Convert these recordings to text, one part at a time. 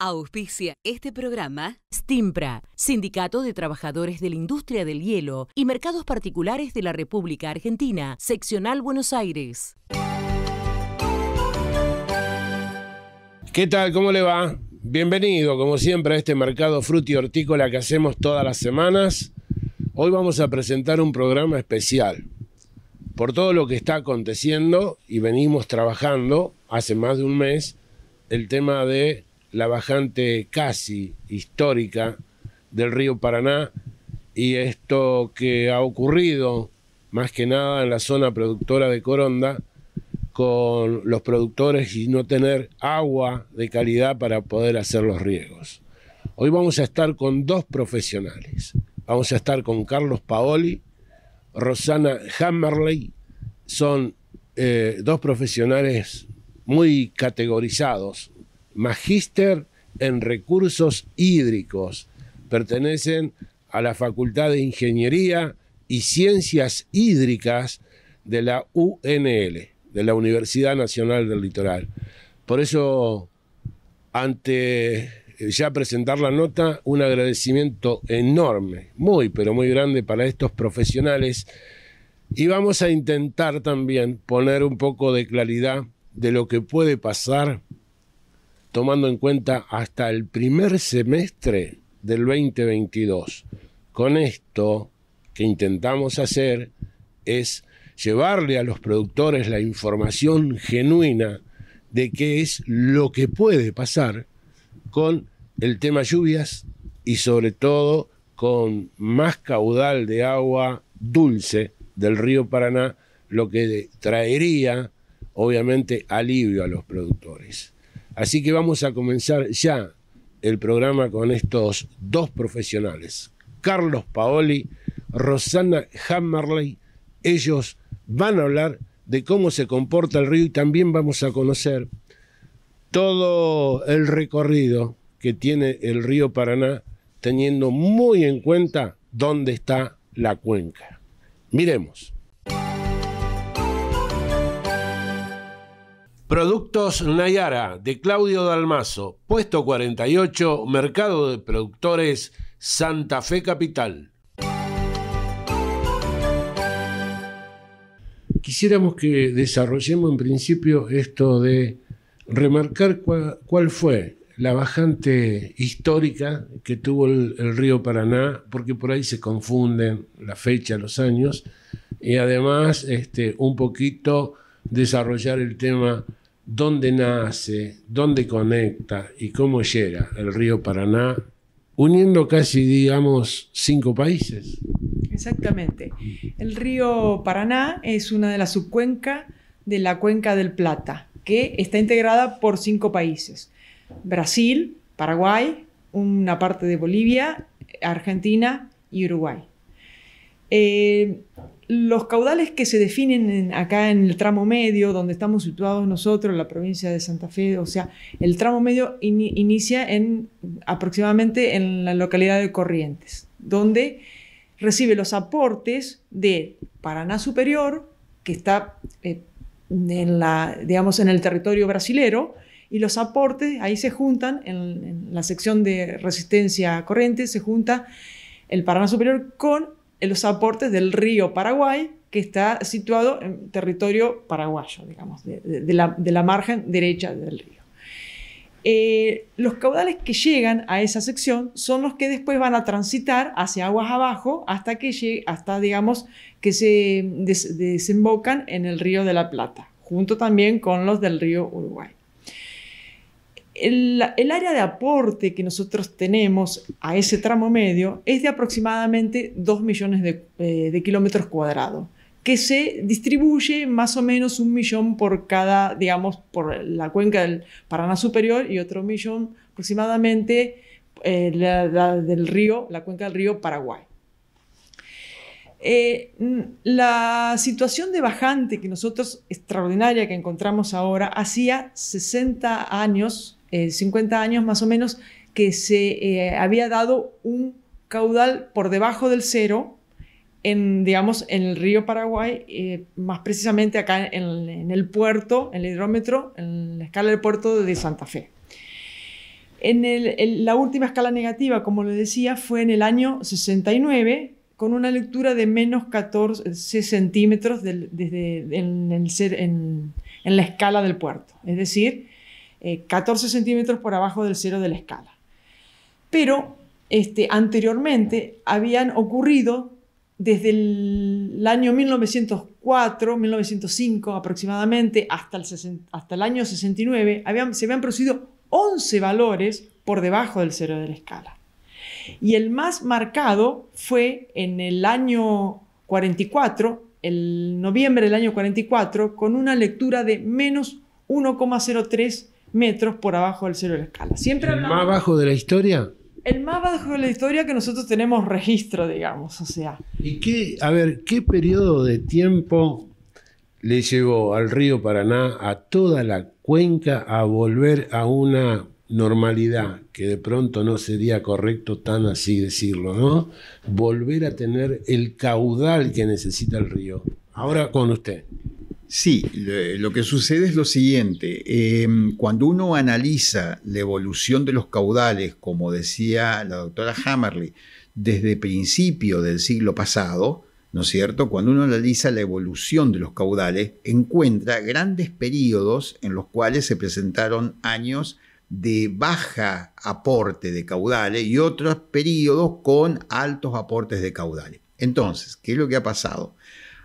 Auspicia este programa Stimpra, Sindicato de Trabajadores de la Industria del Hielo y Mercados Particulares de la República Argentina, Seccional Buenos Aires. ¿Qué tal? ¿Cómo le va? Bienvenido, como siempre, a este mercado fruti-hortícola que hacemos todas las semanas. Hoy vamos a presentar un programa especial por todo lo que está aconteciendo y venimos trabajando hace más de un mes el tema de la bajante casi histórica del río Paraná y esto que ha ocurrido más que nada en la zona productora de Coronda con los productores y no tener agua de calidad para poder hacer los riegos. Hoy vamos a estar con dos profesionales. Vamos a estar con Carlos Paoli, Rosana Hammerley. Son dos profesionales muy categorizados, magíster en recursos hídricos, pertenecen a la Facultad de Ingeniería y Ciencias Hídricas de la UNL, de la Universidad Nacional del Litoral. Por eso, ante ya presentar la nota, un agradecimiento enorme, muy pero muy grande para estos profesionales, y vamos a intentar también poner un poco de claridad de lo que puede pasar tomando en cuenta hasta el primer semestre del 2022. Con esto que intentamos hacer es llevarle a los productores la información genuina de qué es lo que puede pasar con el tema lluvias y sobre todo con más caudal de agua dulce del río Paraná, lo que traería obviamente alivio a los productores. Así que vamos a comenzar ya el programa con estos dos profesionales, Carlos Paoli, Rosana Hammerley. Ellos van a hablar de cómo se comporta el río y también vamos a conocer todo el recorrido que tiene el río Paraná, teniendo muy en cuenta dónde está la cuenca. Miremos. Productos Nayara, de Claudio Dalmazo, puesto 48, Mercado de Productores, Santa Fe Capital. Quisiéramos que desarrollemos en principio esto de remarcar cuál fue la bajante histórica que tuvo el río Paraná, porque por ahí se confunden la fecha, los años, y además un poquito desarrollar el tema dónde nace, dónde conecta y cómo llega el río Paraná, uniendo casi, digamos, 5 países. Exactamente. El río Paraná es una de las subcuencas de la Cuenca del Plata, que está integrada por 5 países: Brasil, Paraguay, una parte de Bolivia, Argentina y Uruguay. Los caudales que se definen acá en el tramo medio, donde estamos situados nosotros, en la provincia de Santa Fe, o sea, el tramo medio inicia aproximadamente en la localidad de Corrientes, donde recibe los aportes de Paraná Superior, que está en el territorio brasilero, y los aportes ahí se juntan, en la sección de resistencia a Corrientes, se junta el Paraná Superior con los aportes del río Paraguay, que está situado en territorio paraguayo, digamos, de la margen derecha del río. Los caudales que llegan a esa sección son los que después van a transitar hacia aguas abajo hasta digamos, que se desembocan en el río de la Plata, junto también con los del río Uruguay. El área de aporte que nosotros tenemos a ese tramo medio es de aproximadamente 2 millones de kilómetros cuadrados, que se distribuye más o menos 1 millón por cada, digamos, por la cuenca del Paraná Superior y otro 1 millón aproximadamente la cuenca del río Paraguay. La situación de bajante que nosotros, extraordinaria, que encontramos ahora, hacía 60 años, 50 años más o menos, que se había dado un caudal por debajo del cero digamos, en el río Paraguay, más precisamente acá en el puerto, en el hidrómetro, en la escala del puerto de Santa Fe. La última escala negativa, como le decía, fue en el año 69, con una lectura de menos 14 centímetros en la escala del puerto, es decir, 14 centímetros por abajo del cero de la escala. Pero anteriormente habían ocurrido desde el año 1904, 1905 aproximadamente, hasta el año 69, se habían producido 11 valores por debajo del cero de la escala. Y el más marcado fue en el año 44, el noviembre del año 44, con una lectura de menos 1,03 metros por abajo del cero de la escala. Siempre ¿El más bajo de la historia? El más bajo de la historia que nosotros tenemos registro, digamos, o sea. ¿Y qué periodo de tiempo le llevó al río Paraná, a toda la cuenca, a volver a una normalidad, que de pronto no sería correcto tan así decirlo, ¿no? Volver a tener el caudal que necesita el río? Ahora con usted. Sí, lo que sucede es lo siguiente. Cuando uno analiza la evolución de los caudales, como decía la doctora Hammerly, desde principio del siglo pasado, ¿no es cierto? Cuando uno analiza la evolución de los caudales, encuentra grandes periodos en los cuales se presentaron años de baja aporte de caudales y otros periodos con altos aportes de caudales. Entonces, ¿qué es lo que ha pasado?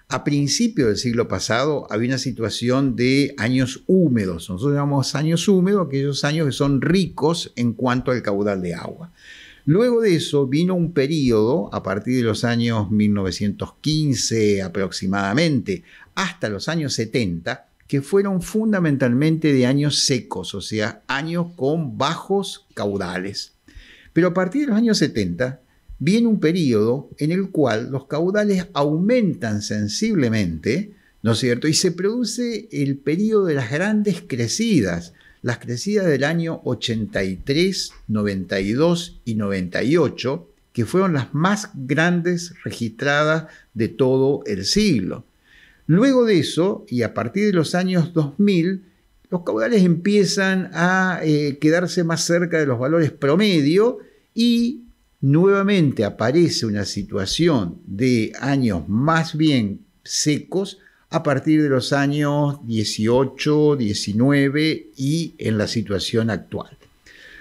A principios del siglo pasado había una situación de años húmedos. Nosotros llamamos años húmedos aquellos años que son ricos en cuanto al caudal de agua. Luego de eso vino un periodo, a partir de los años 1915 aproximadamente, hasta los años 70, que fueron fundamentalmente de años secos, o sea, años con bajos caudales. Pero a partir de los años 70, viene un periodo en el cual los caudales aumentan sensiblemente, ¿no es cierto? Y se produce el periodo de las grandes crecidas, las crecidas del año 83, 92 y 98, que fueron las más grandes registradas de todo el siglo. Luego de eso, y a partir de los años 2000, los caudales empiezan a quedarse más cerca de los valores promedio y nuevamente aparece una situación de años más bien secos a partir de los años 18, 19 y en la situación actual.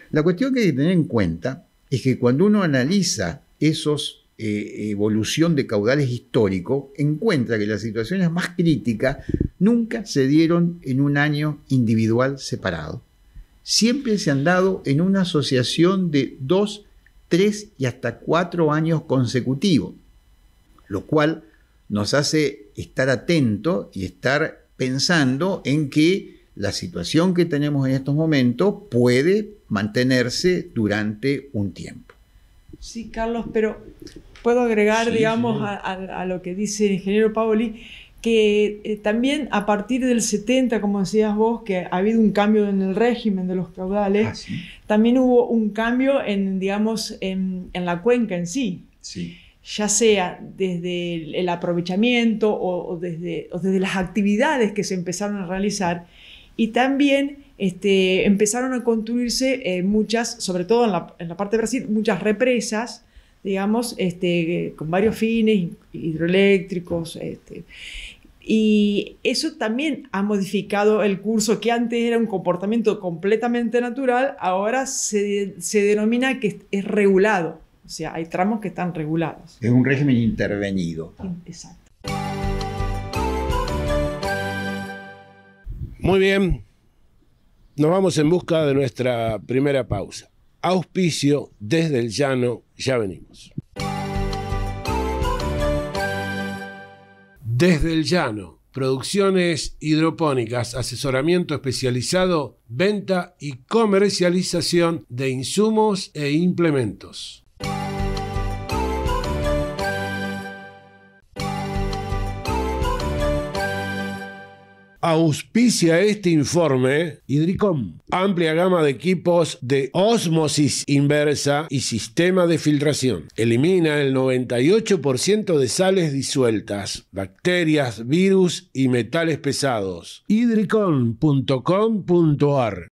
La cuestión que hay que tener en cuenta es que cuando uno analiza esos evolución de caudales históricos, encuentra que las situaciones más críticas nunca se dieron en un año individual separado. Siempre se han dado en una asociación de 2, 3 y hasta 4 años consecutivos, lo cual nos hace estar atentos y estar pensando en que la situación que tenemos en estos momentos puede mantenerse durante un tiempo. Sí, Carlos, pero puedo agregar, sí, digamos, sí. A lo que dice el ingeniero Paoli, que también a partir del 70, como decías vos, que ha habido un cambio en el régimen de los caudales, ¿Sí? también hubo un cambio en la cuenca en sí. Sí. Ya sea desde el aprovechamiento o desde las actividades que se empezaron a realizar, y también empezaron a construirse muchas, sobre todo en la parte de Brasil, muchas represas, digamos, con varios fines hidroeléctricos, y eso también ha modificado el curso que antes era un comportamiento completamente natural, ahora se denomina que es regulado. O sea, hay tramos que están regulados. Es un régimen intervenido. Exacto. Muy bien. Nos vamos en busca de nuestra primera pausa. Auspicio desde el llano, ya venimos. Desde el llano, producciones hidropónicas, asesoramiento especializado, venta y comercialización de insumos e implementos. Auspicia este informe Hidricom, amplia gama de equipos de ósmosis inversa y sistema de filtración. Elimina el 98% de sales disueltas, bacterias, virus y metales pesados. Hidricom.com.ar.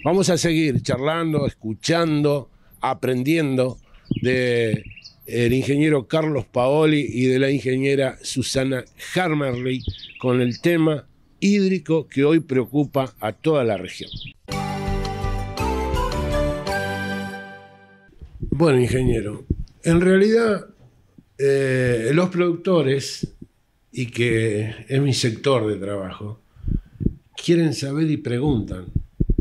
Vamos a seguir charlando, escuchando, aprendiendo del ingeniero Carlos Paoli y de la ingeniera Susana Hammerly con el tema hídrico que hoy preocupa a toda la región. Bueno, ingeniero, en realidad los productores, y que es mi sector de trabajo, quieren saber y preguntan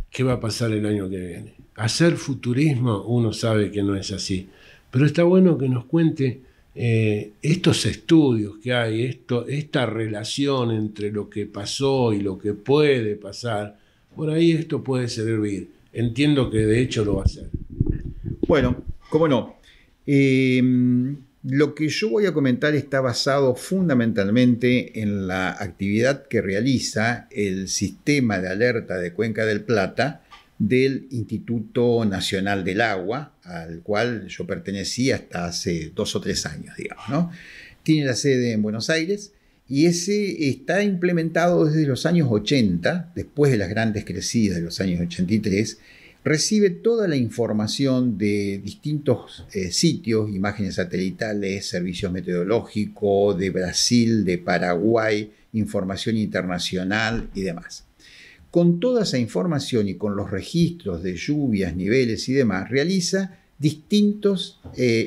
qué va a pasar el año que viene. Hacer futurismo uno sabe que no es así, pero está bueno que nos cuente estos estudios que hay, esta relación entre lo que pasó y lo que puede pasar. Por ahí esto puede servir. Entiendo que de hecho lo va a hacer. Bueno, cómo no. Lo que yo voy a comentar está basado fundamentalmente en la actividad que realiza el Sistema de Alerta de Cuenca del Plata del Instituto Nacional del Agua, al cual yo pertenecí hasta hace 2 o 3 años, digamos, ¿no? Tiene la sede en Buenos Aires y ese está implementado desde los años 80, después de las grandes crecidas de los años 83, recibe toda la información de distintos sitios, imágenes satelitales, servicios meteorológicos de Brasil, de Paraguay, información internacional y demás. Con toda esa información y con los registros de lluvias, niveles y demás, realiza distintos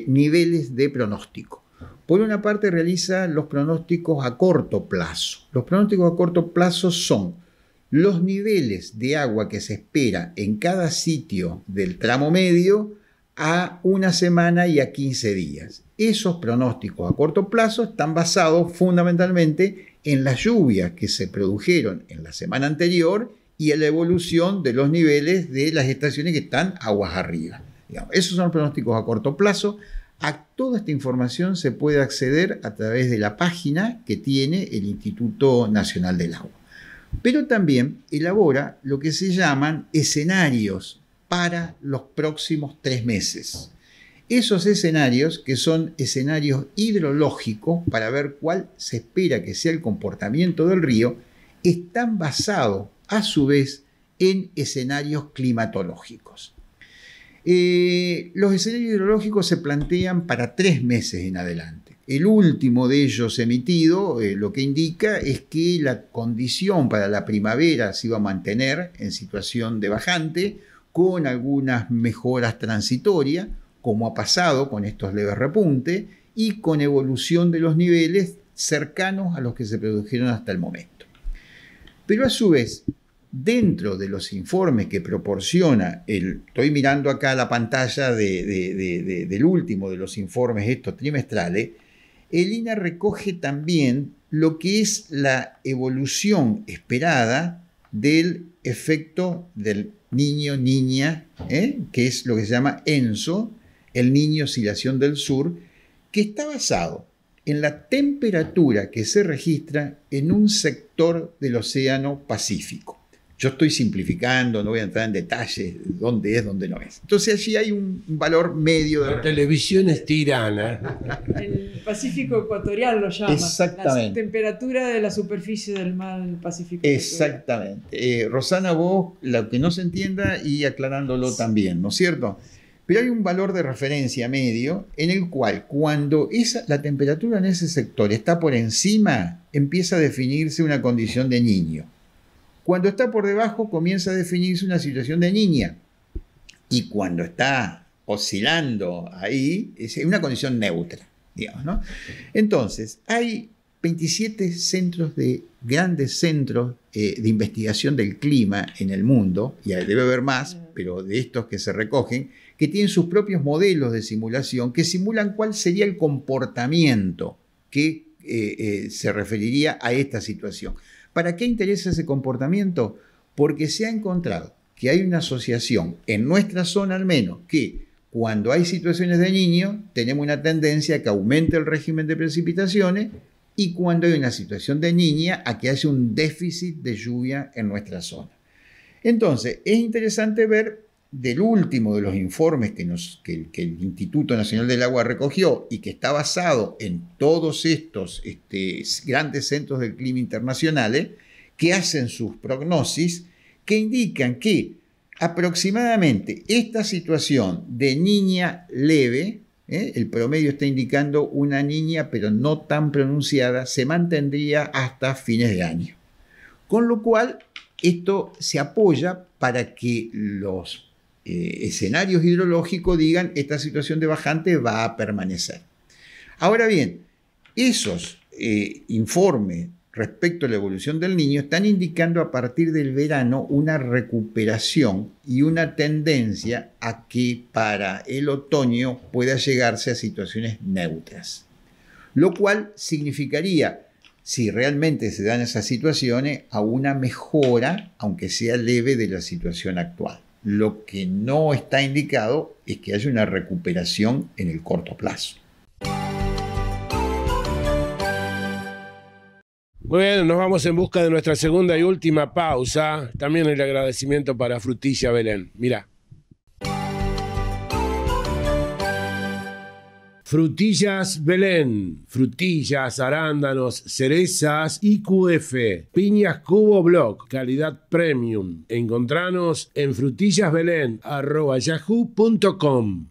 niveles de pronóstico. Por una parte, realiza los pronósticos a corto plazo. Los pronósticos a corto plazo son los niveles de agua que se espera en cada sitio del tramo medio a 1 semana y a 15 días. Esos pronósticos a corto plazo están basados fundamentalmente en las lluvias que se produjeron en la semana anterior y en la evolución de los niveles de las estaciones que están aguas arriba. Digamos, esos son los pronósticos a corto plazo. A toda esta información se puede acceder a través de la página que tiene el Instituto Nacional del Agua. Pero también elabora lo que se llaman escenarios para los próximos 3 meses. Esos escenarios, que son escenarios hidrológicos para ver cuál se espera que sea el comportamiento del río, están basados a su vez en escenarios climatológicos. Los escenarios hidrológicos se plantean para 3 meses en adelante. El último de ellos emitido lo que indica es que la condición para la primavera se iba a mantener en situación de bajante, con algunas mejoras transitorias, como ha pasado con estos leves repuntes, y con evolución de los niveles cercanos a los que se produjeron hasta el momento. Pero a su vez, dentro de los informes que proporciona, estoy mirando acá la pantalla del último de los informes estos trimestrales, el INA recoge también lo que es la evolución esperada del efecto del niño-niña, que es lo que se llama ENSO, el Niño Oscilación del Sur, que está basado en la temperatura que se registra en un sector del Océano Pacífico. Yo estoy simplificando, no voy a entrar en detalles de dónde es, dónde no es. Entonces allí hay un valor medio de... La televisión es tirana. El Pacífico Ecuatorial lo llama. Exactamente. La temperatura de la superficie del mar Pacífico Exactamente. Rosana, vos lo que no se entienda y aclarándolo también, ¿no es cierto? Pero hay un valor de referencia medio en el cual cuando la temperatura en ese sector está por encima, empieza a definirse una condición de niño. Cuando está por debajo comienza a definirse una situación de niña. Y cuando está oscilando ahí, es una condición neutra, digamos, ¿no? Entonces, hay 27 grandes centros de investigación del clima en el mundo, y debe haber más, pero de estos que se recogen, que tienen sus propios modelos de simulación que simulan cuál sería el comportamiento que se referiría a esta situación. ¿Para qué interesa ese comportamiento? Porque se ha encontrado que hay una asociación, en nuestra zona al menos, que cuando hay situaciones de niño, tenemos una tendencia a que aumente el régimen de precipitaciones, y cuando hay una situación de niña, a que haya un déficit de lluvia en nuestra zona. Entonces, es interesante ver del último de los informes que el Instituto Nacional del Agua recogió y que está basado en todos estos grandes centros del clima internacionales que hacen sus prognosis, que indican que Aproximadamente esta situación de niña leve, el promedio está indicando una niña pero no tan pronunciada, se mantendría hasta fines de año. Con lo cual, esto se apoya para que los escenarios hidrológicos digan esta situación de bajante va a permanecer. Ahora bien, esos informes respecto a la evolución del niño están indicando a partir del verano una recuperación y una tendencia a que para el otoño pueda llegarse a situaciones neutras. Lo cual significaría, si realmente se dan esas situaciones, a una mejora, aunque sea leve, de la situación actual. Lo que no está indicado es que haya una recuperación en el corto plazo. Muy bien, nos vamos en busca de nuestra segunda y última pausa. También el agradecimiento para Frutilla Belén. Mirá. Frutillas Belén, frutillas, arándanos, cerezas, IQF, piñas Cubo Block, calidad premium. Encontranos en frutillasbelen@yahoo.com.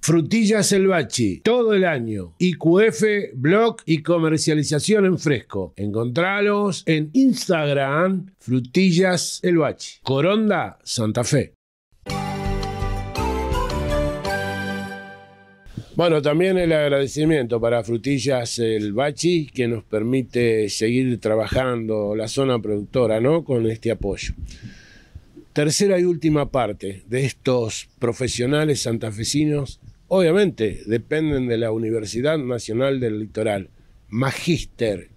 Frutillas El Bachi, todo el año. IQF, blog y comercialización en fresco. Encontralos en Instagram, Frutillas El Bachi. Coronda, Santa Fe. Bueno, también el agradecimiento para Frutillas El Bachi, que nos permite seguir trabajando la zona productora, ¿no?, con este apoyo. Tercera y última parte de estos profesionales santafesinos. Obviamente dependen de la Universidad Nacional del Litoral. Magíster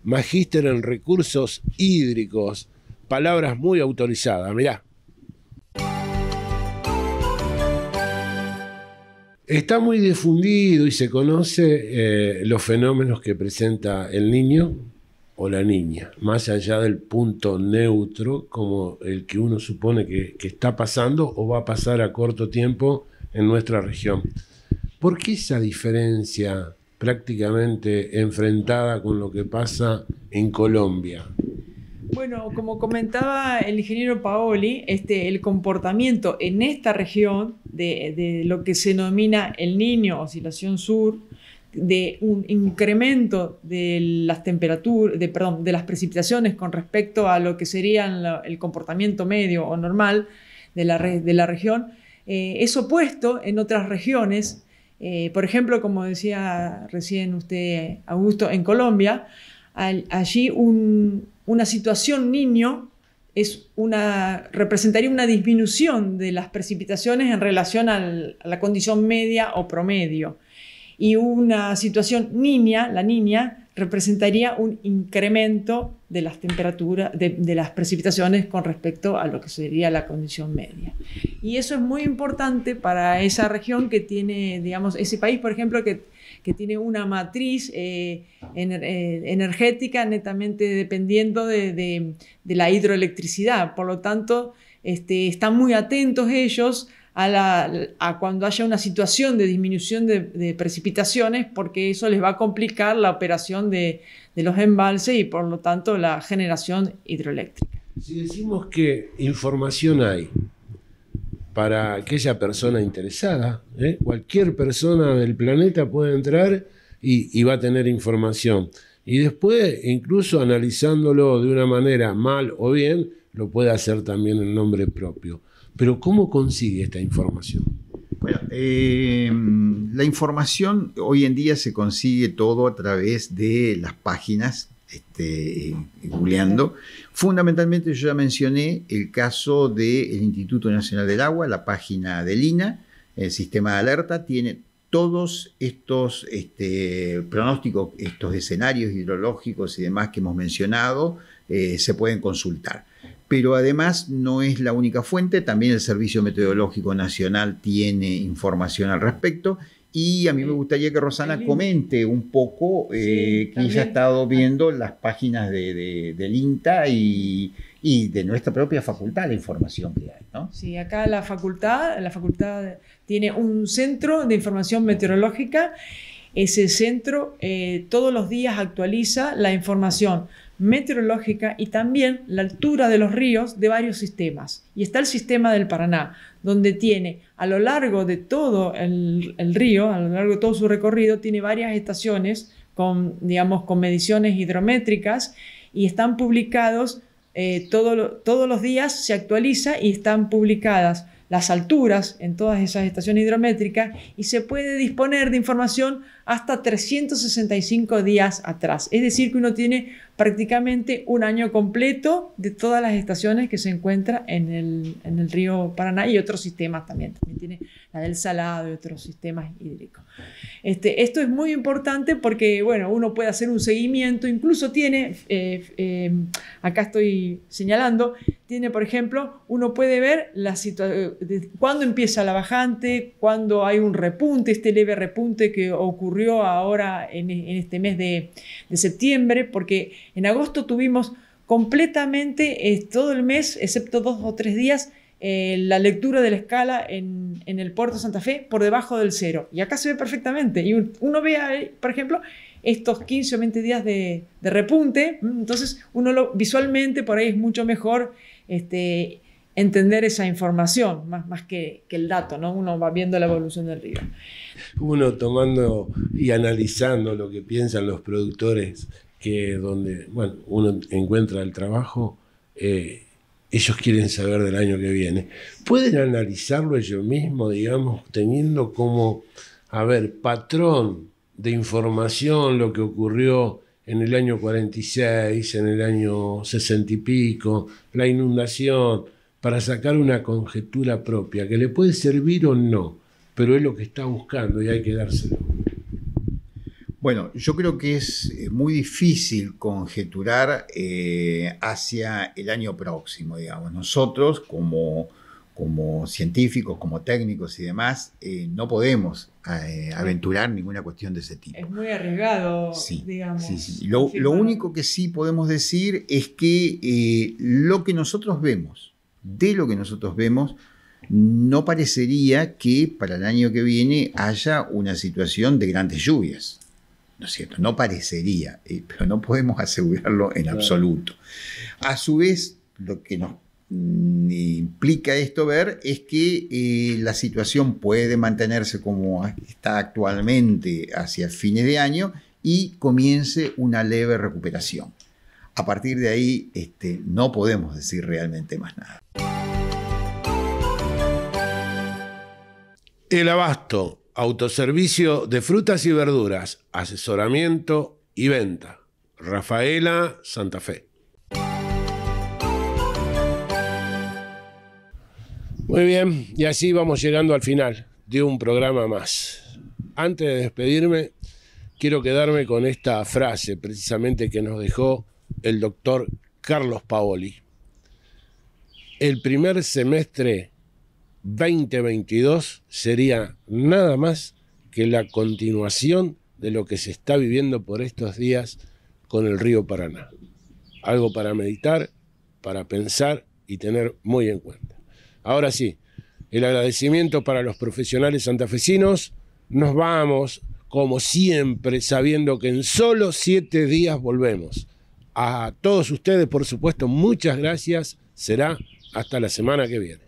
en recursos hídricos. Palabras muy autorizadas, mirá. Está muy difundido y se conoce los fenómenos que presenta el niño o la niña, más allá del punto neutro, como el que uno supone que está pasando o va a pasar a corto tiempo en nuestra región. ¿Por qué esa diferencia prácticamente enfrentada con lo que pasa en Colombia? Bueno, como comentaba el ingeniero Paoli, el comportamiento en esta región de lo que se denomina el Niño, oscilación sur, de un incremento de las temperaturas, de las precipitaciones con respecto a lo que sería el comportamiento medio o normal de la región, es opuesto en otras regiones. Por ejemplo, como decía recién usted, Augusto, en Colombia, allí una situación niño representaría una disminución de las precipitaciones en relación a la condición media o promedio. Y una situación niña, la niña, representaría un incremento de las temperaturas, de las precipitaciones con respecto a lo que sería la condición media. Y eso es muy importante para esa región que tiene, digamos, ese país, por ejemplo, que tiene una matriz energética netamente dependiendo de la hidroelectricidad. Por lo tanto, están muy atentos ellos a cuando haya una situación de disminución de precipitaciones, porque eso les va a complicar la operación de los embalses y por lo tanto la generación hidroeléctrica. Si decimos que información hay para aquella persona interesada, cualquier persona del planeta puede entrar y va a tener información. Y después, incluso analizándolo de una manera mal o bien, lo puede hacer también en nombre propio. Pero ¿cómo consigue esta información? Bueno, la información hoy en día se consigue todo a través de las páginas, googleando. Fundamentalmente yo ya mencioné el caso del Instituto Nacional del Agua, la página del INA, el sistema de alerta, tiene todos estos pronósticos, estos escenarios hidrológicos y demás que hemos mencionado, se pueden consultar. Pero además no es la única fuente, también el Servicio Meteorológico Nacional tiene información al respecto. Y a mí me gustaría que Rosana comente un poco, que ella ha estado viendo las páginas del INTA y de nuestra propia facultad, la información que hay, ¿no? Sí, acá la facultad tiene un centro de información meteorológica ese centro todos los días actualiza la información meteorológica y también la altura de los ríos de varios sistemas. Y está el sistema del Paraná, donde tiene a lo largo de todo el río, a lo largo de todo su recorrido, tiene varias estaciones con mediciones hidrométricas y están publicados todos los días, se actualiza y están publicadas las alturas en todas esas estaciones hidrométricas y se puede disponer de información hasta 365 días atrás. Es decir, que uno tiene prácticamente un año completo de todas las estaciones que se encuentran en el río Paraná y otros sistemas también. También tiene la del Salado y otros sistemas hídricos. Esto es muy importante porque, bueno, uno puede hacer un seguimiento, incluso tiene, acá estoy señalando, tiene, por ejemplo, uno puede ver la situación, cuándo empieza la bajante, cuándo hay un repunte, este leve repunte que ocurrió ahora en este mes de septiembre, porque en agosto tuvimos completamente todo el mes, excepto 2 o 3 días, la lectura de la escala en el puerto de Santa Fe por debajo del 0. Y acá se ve perfectamente. Y uno ve, ahí, por ejemplo, estos 15 o 20 días de repunte. Entonces, visualmente por ahí es mucho mejor entender esa información, más que el dato, ¿no? Uno va viendo la evolución del río. Uno tomando y analizando lo que piensan los productores, que donde uno encuentra el trabajo, ellos quieren saber del año que viene. ¿Pueden analizarlo ellos mismos, digamos, teniendo como, patrón de información lo que ocurrió en el año 46, en el año 60 y pico, la inundación, para sacar una conjetura propia, que le puede servir o no, pero es lo que está buscando y hay que dárselo? Bueno, yo creo que es muy difícil conjeturar hacia el año próximo, digamos. Nosotros, como científicos, como técnicos y demás, no podemos aventurar ninguna cuestión de ese tipo. Es muy arriesgado, digamos. Sí. Lo único que sí podemos decir es que lo que nosotros vemos, no parecería que para el año que viene haya una situación de grandes lluvias. ¿No es cierto? No parecería, pero no podemos asegurarlo en absoluto. A su vez, lo que nos implica esto ver es que la situación puede mantenerse como está actualmente hacia fines de año y comience una leve recuperación. A partir de ahí no podemos decir realmente más nada. El Abasto, autoservicio de frutas y verduras, asesoramiento y venta. Rafaela, Santa Fe. Muy bien, y así vamos llegando al final de un programa más. Antes de despedirme, quiero quedarme con esta frase precisamente que nos dejó el doctor Carlos Paoli. El primer semestre 2022 sería nada más que la continuación de lo que se está viviendo por estos días con el río Paraná. Algo para meditar, para pensar y tener muy en cuenta. Ahora sí, el agradecimiento para los profesionales santafesinos. Nos vamos, como siempre, sabiendo que en solo 7 días volvemos. A todos ustedes, por supuesto, muchas gracias. Será hasta la semana que viene.